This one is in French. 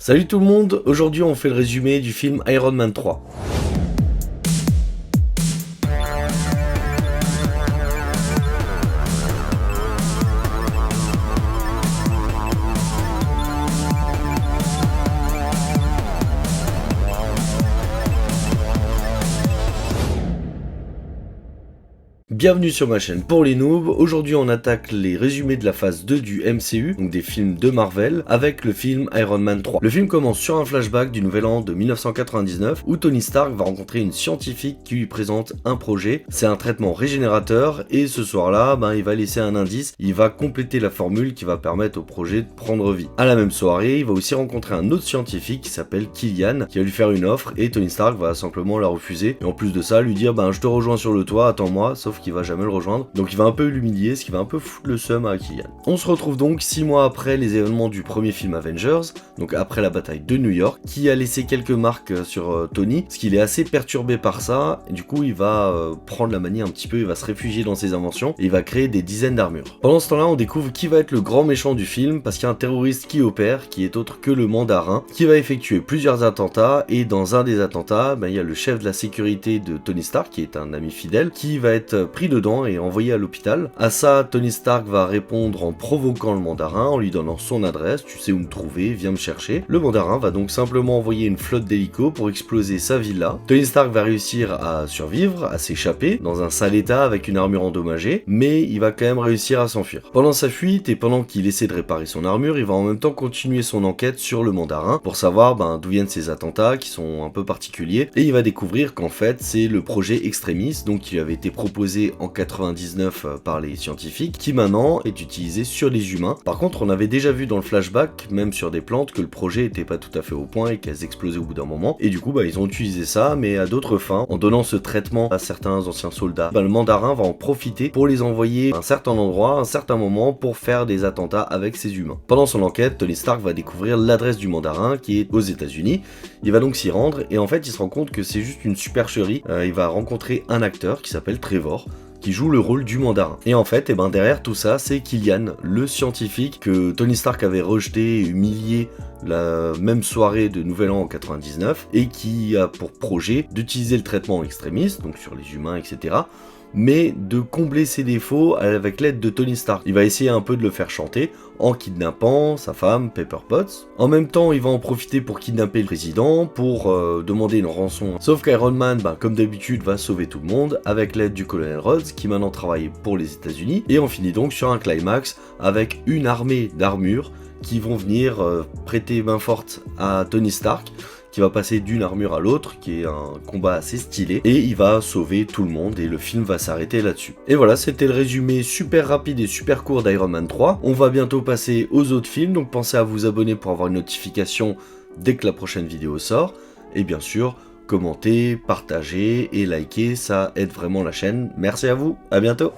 Salut tout le monde, aujourd'hui on fait le résumé du film Iron Man 3. Bienvenue sur ma chaîne pour les noobs. Aujourd'hui on attaque les résumés de la phase 2 du MCU, donc des films de Marvel, avec le film Iron Man 3. Le film commence sur un flashback du nouvel an de 1999 où Tony Stark va rencontrer une scientifique qui lui présente un projet. C'est un traitement régénérateur et ce soir-là, il va laisser un indice, il va compléter la formule qui va permettre au projet de prendre vie. À la même soirée, il va aussi rencontrer un autre scientifique qui s'appelle Killian qui va lui faire une offre et Tony Stark va simplement la refuser et en plus de ça lui dire je te rejoins sur le toit, attends-moi, sauf qu'il va jamais le rejoindre, donc il va un peu l'humilier, ce qui va un peu foutre le seum à Killian. On se retrouve donc 6 mois après les événements du premier film Avengers, donc après la bataille de New York, qui a laissé quelques marques sur Tony, parce qu'il est assez perturbé par ça, et du coup il va prendre la manie un petit peu, il va se réfugier dans ses inventions, et il va créer des dizaines d'armures. Pendant ce temps-là, on découvre qui va être le grand méchant du film, parce qu'il y a un terroriste qui opère, qui est autre que le Mandarin, qui va effectuer plusieurs attentats, et dans un des attentats, il y a le chef de la sécurité de Tony Stark, qui est un ami fidèle, qui va être pris dedans et envoyé à l'hôpital. À ça, Tony Stark va répondre en provoquant le Mandarin, en lui donnant son adresse, tu sais où me trouver, viens me chercher. Le Mandarin va donc simplement envoyer une flotte d'hélicos pour exploser sa villa. Tony Stark va réussir à survivre, à s'échapper, dans un sale état avec une armure endommagée, mais il va quand même réussir à s'enfuir. Pendant sa fuite et pendant qu'il essaie de réparer son armure, il va en même temps continuer son enquête sur le Mandarin pour savoir d'où viennent ces attentats qui sont un peu particuliers, et il va découvrir qu'en fait c'est le projet Extremis, donc qui lui avait été proposé en 99 par les scientifiques, qui maintenant est utilisé sur les humains. Par contre, on avait déjà vu dans le flashback, même sur des plantes, que le projet était pas tout à fait au point et qu'elles explosaient au bout d'un moment. Et du coup, ils ont utilisé ça, mais à d'autres fins, en donnant ce traitement à certains anciens soldats. Le Mandarin va en profiter pour les envoyer à un certain endroit, à un certain moment, pour faire des attentats avec ces humains. Pendant son enquête, Tony Stark va découvrir l'adresse du Mandarin, qui est aux États-Unis. Il va donc s'y rendre, et en fait, il se rend compte que c'est juste une supercherie. Il va rencontrer un acteur qui s'appelle Trevor, qui joue le rôle du Mandarin. Et en fait, derrière tout ça, c'est Killian, le scientifique que Tony Stark avait rejeté et humilié la même soirée de Nouvel An en 99, et qui a pour projet d'utiliser le traitement extrémiste, donc sur les humains, etc., mais de combler ses défauts avec l'aide de Tony Stark. Il va essayer un peu de le faire chanter en kidnappant sa femme Pepper Potts. En même temps, il va en profiter pour kidnapper le président, pour demander une rançon. Sauf qu'Iron Man, comme d'habitude, va sauver tout le monde avec l'aide du colonel Rhodes, qui maintenant travaille pour les États-Unis. Et on finit donc sur un climax avec une armée d'armures qui vont venir prêter main forte à Tony Stark, qui va passer d'une armure à l'autre, qui est un combat assez stylé, et il va sauver tout le monde, et le film va s'arrêter là-dessus. Et voilà, c'était le résumé super rapide et super court d'Iron Man 3. On va bientôt passer aux autres films, donc pensez à vous abonner pour avoir une notification dès que la prochaine vidéo sort, et bien sûr, commentez, partagez et likez, ça aide vraiment la chaîne. Merci à vous, à bientôt.